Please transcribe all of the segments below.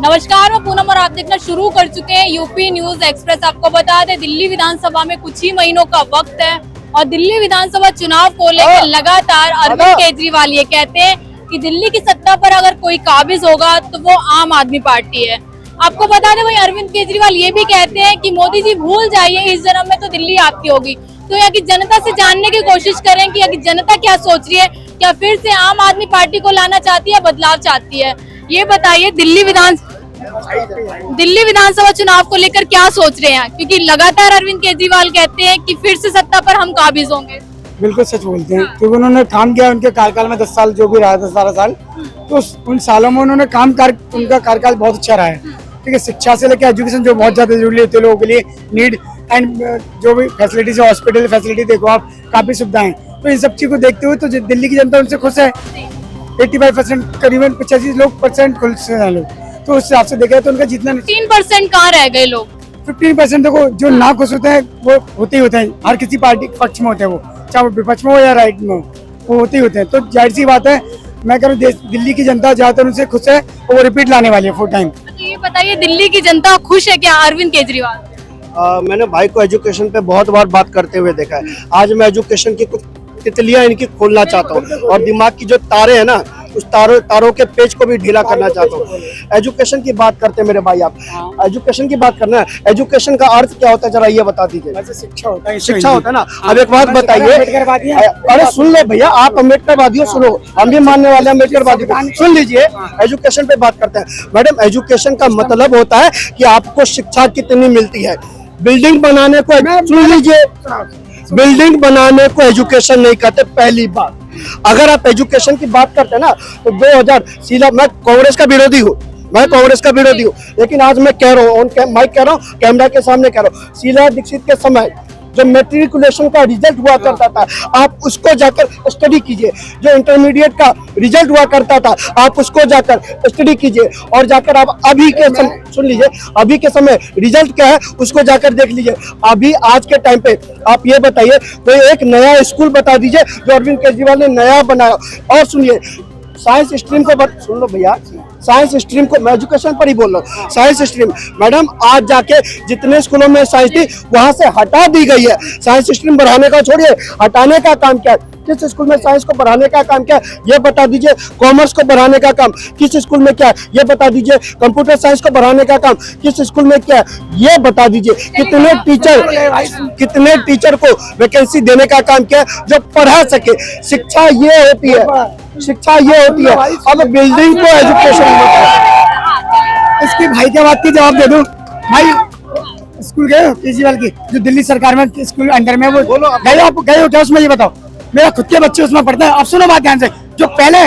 नमस्कार, मैं पूनम और आप देखना शुरू कर चुके हैं यूपी न्यूज एक्सप्रेस। आपको बता दें, दिल्ली विधानसभा में कुछ ही महीनों का वक्त है और दिल्ली विधानसभा चुनाव को लेकर लगातार अरविंद केजरीवाल ये कहते हैं कि दिल्ली की सत्ता पर अगर कोई काबिज होगा तो वो आम आदमी पार्टी है। आपको बता दें, वहीं अरविंद केजरीवाल ये भी कहते हैं कि मोदी जी भूल जाइए, इस जन्म में तो दिल्ली आपकी होगी। तो यहाँ की जनता से जानने की कोशिश करें कि यहाँ की जनता क्या सोच रही है, क्या फिर से आम आदमी पार्टी को लाना चाहती है, बदलाव चाहती है। ये बताइए, दिल्ली विधानसभा चुनाव को लेकर क्या सोच रहे हैं, क्योंकि लगातार अरविंद केजरीवाल कहते हैं कि फिर से सत्ता पर हम काबिज होंगे। बिल्कुल सच बोलते हैं, क्योंकि उन्होंने काम किया उनके कार्यकाल में 10 साल जो भी रहा 10-12 साल, तो उन सालों में उन्होंने उनका कार्यकाल बहुत अच्छा रहा है। ठीक है, शिक्षा से लेकर एजुकेशन जो बहुत ज्यादा जरूरी होती है लोगों के लिए, नीड एंड जो भी फैसिलिटीज है, हॉस्पिटल फैसिलिटी देखो आप, काफी सुविधाएं, तो इन सब चीज को देखते हुए तो दिल्ली की जनता उनसे खुश है। 85% करीबन 85% खुश है लोग, तो उस हिसाब से देखा तो उनका जितना 3% कहाँ रह गए लोग। 15% देखो जो ना खुश होते हैं वो होते ही होते हैं, हर किसी पार्टी के पक्ष में होते हैं, वो चाहे वो विपक्ष में हो या राइट में हो, वो होते ही होते हैं। तो जाहिर सी बात है, मैं कह रहा हूँ दिल्ली की जनता ज्यादातर उनसे खुश है और वो रिपीट लाने वाली है 4 टाइम। तो ये बताइए, दिल्ली की जनता खुश है क्या अरविंद केजरीवाल? मैंने भाई को एजुकेशन पे बहुत बार बात करते हुए देखा है। आज मैं एजुकेशन की कुछ तितलियां इनकी खोलना चाहता हूँ और दिमाग की जो तारे हैं ना, उस तारों के पेज को भी ढीला करना चाहता हूँ। एजुकेशन की बात करते हैं मेरे भाई, आप एजुकेशन की बात करना है। एजुकेशन का अर्थ क्या होता है, जरा ये बता दीजिए। शिक्षा होता है, शिक्षा होता है ना। अब एक बात बताइए, अरे सुन ले भैया, आप अम्बेडकरवादी हो, सुनो, हम भी मानने वाले अम्बेडकरवादी को, सुन लीजिए। एजुकेशन पे बात करते हैं मैडम। एजुकेशन का मतलब होता है कि आपको शिक्षा कितनी मिलती है। बिल्डिंग बनाने को, सुन लीजिए, बिल्डिंग बनाने को एजुकेशन नहीं कहते। पहली बात, अगर आप एजुकेशन की बात करते हैं ना, तो 2000 सीधा, मैं कांग्रेस का विरोधी हूँ, लेकिन आज मैं कह रहा हूँ, माइक कह रहा हूँ, कैमरा के सामने कह रहा हूँ, शीला दीक्षित के समय जो मैट्रिकुलेशन का रिजल्ट हुआ करता था, आप उसको जाकर स्टडी कीजिए। जो इंटरमीडिएट का रिजल्ट हुआ करता था, आप उसको जाकर स्टडी कीजिए। और जाकर आप अभी के समय, सुन लीजिए, अभी के समय रिजल्ट क्या है उसको जाकर देख लीजिए। अभी आज के टाइम पे आप ये बताइए, कोई एक नया स्कूल बता दीजिए जो अरविंद केजरीवाल ने नया बनाया। और सुनिए, साइंस स्ट्रीम को सुन लो भैया, साइंस स्ट्रीम को, मैं एजुकेशन पर ही बोल रहा हूँ। साइंस स्ट्रीम मैडम, आज जाके जितने स्कूलों में साइंस थी वहां से हटा दी गई है। साइंस स्ट्रीम बढ़ाने का छोड़िए, हटाने का काम क्या है। किस स्कूल में साइंस को बढ़ाने का काम क्या है ये बता दीजिए। कॉमर्स को बढ़ाने का काम किस स्कूल में क्या है ये बता दीजिए। कंप्यूटर साइंस को बढ़ाने का काम किस स्कूल में क्या है ये बता दीजिए। कितने टीचर को वैकेंसी देने का काम क्या है जो पढ़ा सके। शिक्षा ये होती है, अब बिल्डिंग को एजुकेशन होता है। इसकी भाई के बात की जवाब दे दूं। भाई स्कूल गए हो केजरीवाल की, जो दिल्ली सरकार में स्कूल अंडर में, वो गए हो क्या उसमें, ये बताओ। मेरा खुद के बच्चे उसमें पढ़ते हैं। अब सुनो बात ध्यान से, जो पहले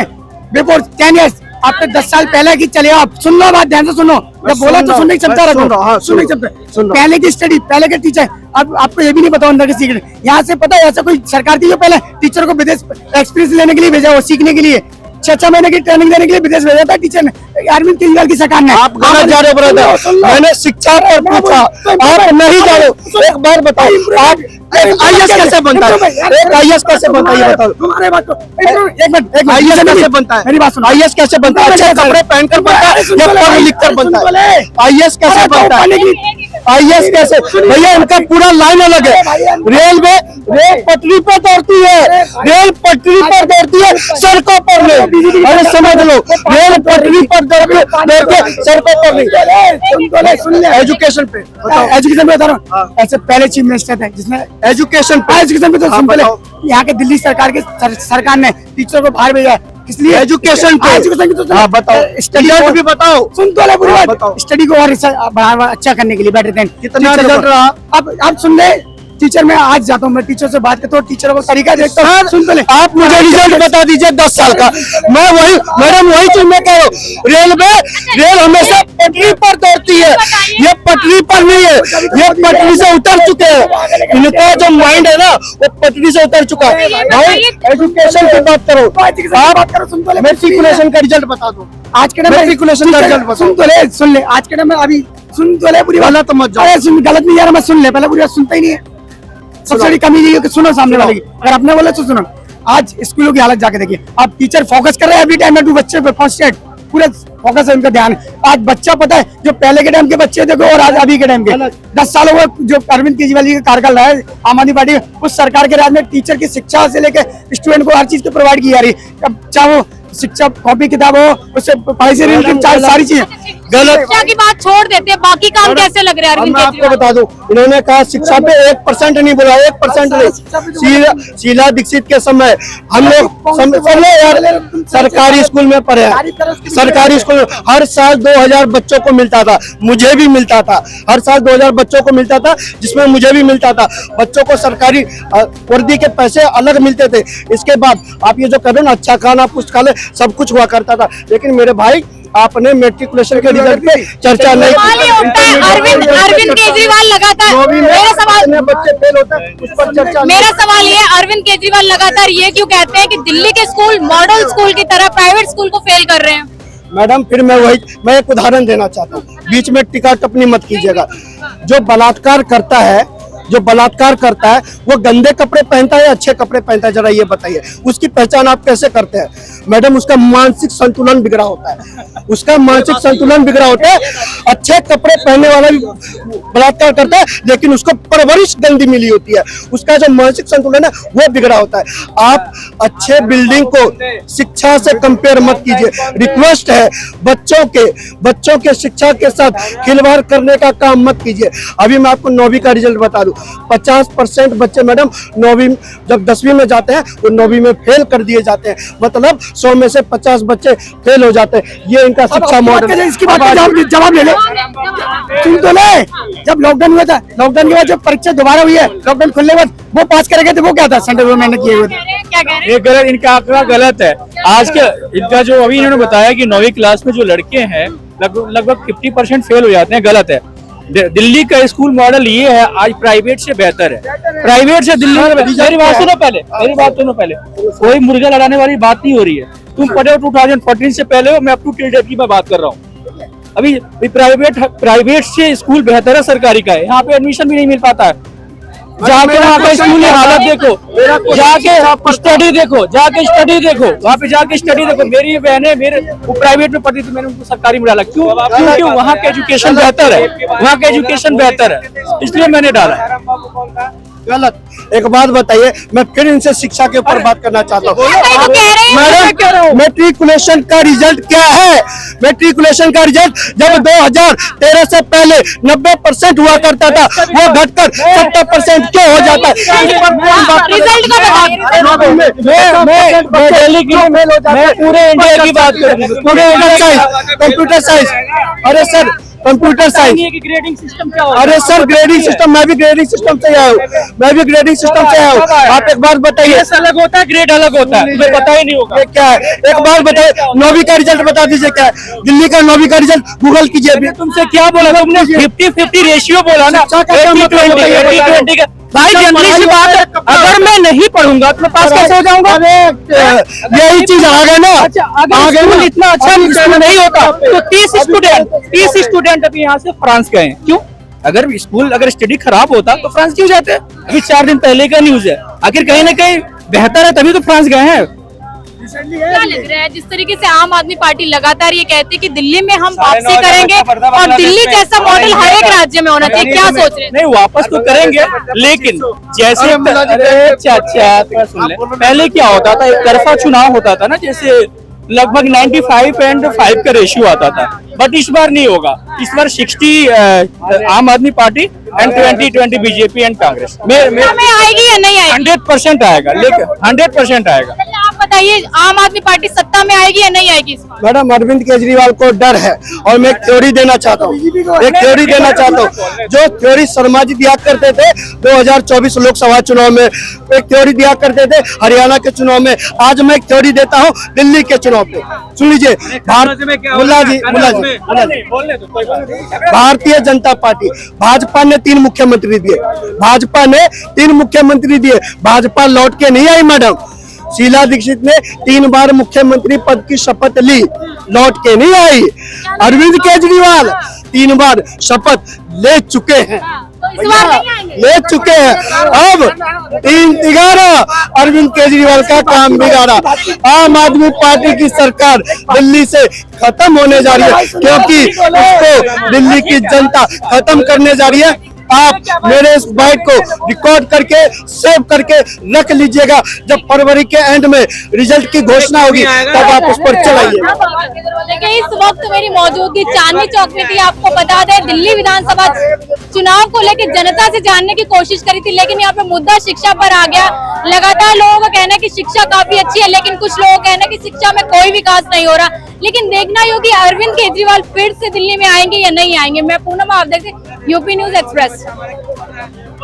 बिफोर 10 years, आपने 10 साल पहले की चले, आप सुन लो बात ध्यान से, सुनो। जब बोला तो सुनने की क्षमता रखो, सुनने की क्षमता। पहले की स्टडी, पहले के टीचर, अब आपको ये भी नहीं पता अंदर के सीक्रेट। यहाँ से पता है, ऐसा कोई सरकार थी जो पहले टीचर को विदेश एक्सपीरियंस लेने के लिए भेजा, वो सीखने के लिए 6 महीने की ट्रेनिंग देने के लिए विदेश भेजा था टीचर ने, अरविंद केजरीवाल की सरकार ने। आप गलत जा रहे हो ब्रदर, मैंने शिक्षा पर पूछा, आप नहीं जा रहे हो। एक बार बताओ, आप आईएएस कैसे बनता है? एक आईएएस कैसे बनता है ये बताओ। तुम्हारे बात को एक मिनट, आईएएस कैसे बनता है? मेरी बात सुनो। आईएएस कैसे बनता है? अच्छे कपड़े पहनकर बनता है या पढ़ लिख कर बनता है? आईएएस कैसे बनता है? आईएएस कैसे भैया, उनका पूरा लाइन अलग है। रेल पटरी पर दौड़ती है, सड़कों पर नहीं। अरे समझ लो, रेल पटरी पर दौड़ती सड़कों पर नहीं। एजुकेशन पे बता रहा हूँ। ऐसे पहले चीफ मिनिस्टर थे जिसने एजुकेशन पे तो सिंपल है। यहाँ के दिल्ली सरकार ने टीचर को बाहर भेजा, इसलिए एजुकेशन की तो बताओ, स्टडी को भी बताओ। सुन तो ले पूरी बात। स्टडी को और बढ़ावा अच्छा करने के लिए बेटर देन कितना रिजल्ट रहा। अब सुन ले, टीचर में आज जाता हूँ, मैं टीचर से बात करता हूँ, टीचरों को तरीका देखता हूँ। सुन तो ले, आप मुझे रिजल्ट बता दीजिए 10 साल का। मैं वही मैडम, वही चीज मैं कह रहा हूँ। रेल हमेशा पटरी पर दौड़ती है, ये पटरी पर नहीं है, ये पटरी से उतर चुके हैं। इनका जो माइंड है ना, वो पटरी से उतर चुका है। एजुकेशन की बात करो, आप मैट्रिकुलेशन का रिजल्ट बता दो। आज के टाइम मैट्रिकुलेशन का रिजल्ट बता। सुन ले, आज के टाइम में अभी सुन तो ले पूरी बात। गलत मत जाओ। गलत नहीं यार, मैं सुन ले, पहले पूरी बात सुनता ही नहीं है। सबसे बड़ी कमी ये है कि सुनो सामने वाले की, अगर अपने बोले तो सुनो। आज स्कूलों की हालत जाके देखिए, अब टीचर फोकस कर रहे हैं एवरी टाइम टू बच्चे पे, फर्स्ट एड पूरा फोकस है, उनका ध्यान। आज बच्चा पता है जो पहले के टाइम के बच्चे देखो और आज अभी के टाइम के 10 साल हुए जो अरविंद केजरीवाल जी का कार्यकाल रहा है आम आदमी पार्टी उस सरकार के राज में टीचर की शिक्षा से लेकर स्टूडेंट को हर चीज की प्रोवाइड की जा रही है। अब चाहे वो शिक्षा कॉपी किताब हो उससे पढ़ाई से रिलेटेड सारी चीजें गलत। शिक्षा की बात छोड़ देते हैं, बाकी काम कैसे लग रहे हैं अरविंद मैं आपको केजरीवाल? बता दूं, इन्होंने कहा शिक्षा पे 1% नहीं बोला, 1% नहीं। शीला दीक्षित के समय हम लोग समझ यार सरकारी स्कूल में पढ़े हैं, सरकारी स्कूल में हर साल 2000 बच्चों को मिलता था, मुझे भी मिलता था, हर साल 2000 बच्चों को मिलता था, जिसमें मुझे भी मिलता था। बच्चों को सरकारी वर्दी के पैसे अलग मिलते थे। इसके बाद आप ये जो कर रहे हो ना, अच्छा खाना पुस्तकालय सब कुछ हुआ करता था, लेकिन मेरे भाई आपने मेट्रिकुलेशन के रिजल्ट पे चर्चा नहीं सवाल ये उठता है, अरविंद केजरीवाल लगातार, बच्चे फेल होते हैं उस पर चर्चा मेरा सवाल ये है, अरविंद केजरीवाल लगातार ये क्यों कहते हैं कि दिल्ली के स्कूल मॉडल स्कूल की तरह प्राइवेट स्कूल को फेल कर रहे हैं? मैडम फिर मैं एक उदाहरण देना चाहता हूँ, बीच में टिका टप्पनी मत कीजिएगा। जो बलात्कार करता है वो गंदे कपड़े पहनता है या अच्छे कपड़े पहनता है, जरा ये बताइए। उसकी पहचान आप कैसे करते हैं? मैडम उसका मानसिक संतुलन बिगड़ा होता है, उसका मानसिक संतुलन बिगड़ा होता है। अच्छे कपड़े पहनने वाला भी बलात्कार करता है, लेकिन उसको परवरिश गंदी मिली होती है, उसका जो मानसिक संतुलन है वो बिगड़ा होता है। आप अच्छे बिल्डिंग को शिक्षा से कंपेयर मत कीजिए। रिक्वेस्ट है, बच्चों के शिक्षा के साथ खिलवाड़ करने का काम मत कीजिए। अभी मैं आपको 9वीं का रिजल्ट बता दूं, 50% बच्चे मैडम 9वीं जब 10वीं में जाते हैं वो 9वीं में फेल कर दिए जाते हैं, मतलब 100 में से 50 बच्चे फेल हो जाते हैं। ये इनका शिक्षा मॉडल है। इसकी बात का जवाब ले ले, सुन तो ले। जब लॉकडाउन हुआ था, लॉकडाउन के बाद जब परीक्षा दोबारा हुई है, लॉकडाउन खुलने के बाद वो पास करेंगे तो वो क्या था? सेंटर में मैंने किए हुए थे। क्या कह रहे हैं? ये गलत, इनका आंकड़ा गलत है। आज के इनका जो अभी इन्होंने बताया कि 9वीं क्लास में जो लड़के हैं लगभग 50% फेल हो जाते हैं, गलत है। दिल्ली का स्कूल मॉडल ये है, आज प्राइवेट से बेहतर है, प्राइवेट से दिल्ली में। मेरी बात सुनो पहले, कोई मुर्गा लड़ाने वाली बात नहीं हो रही है। तुम पढ़े हो 2014 से पहले हो, मैं अप टू डेट की मैं बात कर रहा हूँ। अभी प्राइवेट से स्कूल बेहतर है सरकारी का है। यहाँ पे एडमिशन भी नहीं मिल पाता है। जाके वहाँ का स्कूल की हालत देखो, जाके स्टडी देखो, वहाँ पे जाके स्टडी देखो। मेरी बहनें वो प्राइवेट में पढ़ी थी, मैंने उनको सरकारी में डाला। क्योंकि वहाँ का एजुकेशन बेहतर है, इसलिए मैंने डाला। गलत। एक बात बताइए, मैं फिर इनसे शिक्षा के ऊपर बात करना चाहता हूँ। मैडम मेट्रिकुलेशन का रिजल्ट क्या है? मेट्रिकुलेशन का रिजल्ट जब 2013 से पहले 90% हुआ करता था, वो घटकर 70% क्यों हो जाता है? रिजल्ट का बताइए। मैं दिल्ली की मैं पूरे इंडिया की बात करूँ, पूरे कंप्यूटर साइंस। अरे sir computer science, grading system क्या होता है? अरे सर ग्रेडिंग सिस्टम, मैं भी ग्रेडिंग सिस्टम से आया हूँ, आप एक बात बताइए। अलग होता है, ग्रेड अलग होता है, तुम्हें पता ही नहीं होगा। ये क्या है? एक बार बताइए, 9वीं का रिजल्ट बता दीजिए क्या है? दिल्ली का 9वीं का रिजल्ट गूगल कीजिए अभी। तुमसे क्या बोला था? तुमने 50-50 रेशियो बोला ना, 80-20 का। भाई जनरली सी बात है, अगर मैं नहीं पढ़ूंगा तो मैं पास कैसे हो जाऊंगा? यही चीज आ गया ना। अगर स्कूल इतना अच्छा नहीं होता तो 30 स्टूडेंट अभी यहाँ से फ्रांस गए हैं। क्यों? अगर स्टडी खराब होता तो फ्रांस क्यों जाते? अभी 4 दिन पहले का न्यूज है। आखिर कहीं ना कहीं बेहतर है तभी तो फ्रांस गए हैं। क्या लग रहा है जिस तरीके से आम आदमी पार्टी लगातार ये कहती है कि दिल्ली में हम वापसी करेंगे और दिल्ली जैसा मॉडल हर एक राज्य में होना चाहिए, क्या सोच रहे हैं? नहीं, वापस तो करेंगे, लेकिन जैसे अच्छा सुन ले, पहले क्या होता था, एक तरफा चुनाव होता था ना, जैसे लगभग 95-5 का रेशियो आता था। बट इस बार नहीं होगा, इस बार 60 आम आदमी party and 20 BJP and Congress में आएगी या नहीं आएगी? 100% आएगा, लेकिन 100% आएगा। आप बताइए, आम आदमी पार्टी सत्ता में आएगी या नहीं आएगी इस बार? मैडम अरविंद केजरीवाल को डर है, और मैं एक थ्योरी देना चाहता हूँ, जो थ्योरी शर्मा जी दिया करते थे 2024 लोकसभा चुनाव में, एक थ्योरी दिया करते थे हरियाणा के चुनाव में। आज मैं एक थ्योरी देता हूँ दिल्ली के चुनाव पे। सुन लीजिए, मुल्ला जी, भारतीय जनता पार्टी, भाजपा ने 3 मुख्यमंत्री दिए, भाजपा लौट के नहीं आई मैडम। शीला दीक्षित ने 3 बार मुख्यमंत्री पद की शपथ ली, लौट के नहीं आई। अरविंद केजरीवाल 3 बार शपथ ले चुके हैं। तो इस बार नहीं आएंगे? ले चुके हैं। अब 3-11 अरविंद केजरीवाल का काम बिगाड़ा। आम आदमी पार्टी की सरकार दिल्ली से खत्म होने जा रही है, क्योंकि उसको दिल्ली की जनता खत्म करने जा रही है। आप मेरे इस बाइट को रिकॉर्ड करके सेव करके रख लीजिएगा। जब फरवरी के एंड में रिजल्ट की घोषणा होगी तब आप उस पर चलाइए। देखिए इस वक्त मेरी मौजूदगी चांदनी चौक में थी। आपको बता दें दिल्ली विधानसभा चुनाव को लेकर जनता से जानने की कोशिश करी थी, लेकिन यहाँ पे मुद्दा शिक्षा पर आ गया। लगातार लोगों का कहना है कि शिक्षा काफी अच्छी है, लेकिन कुछ लोगों का कहना है कि शिक्षा में कोई विकास नहीं हो रहा। लेकिन देखना ही होगी अरविंद केजरीवाल फिर से दिल्ली में आएंगे या नहीं आएंगे। मैं पूनम, आप देखते यूपी न्यूज एक्सप्रेस।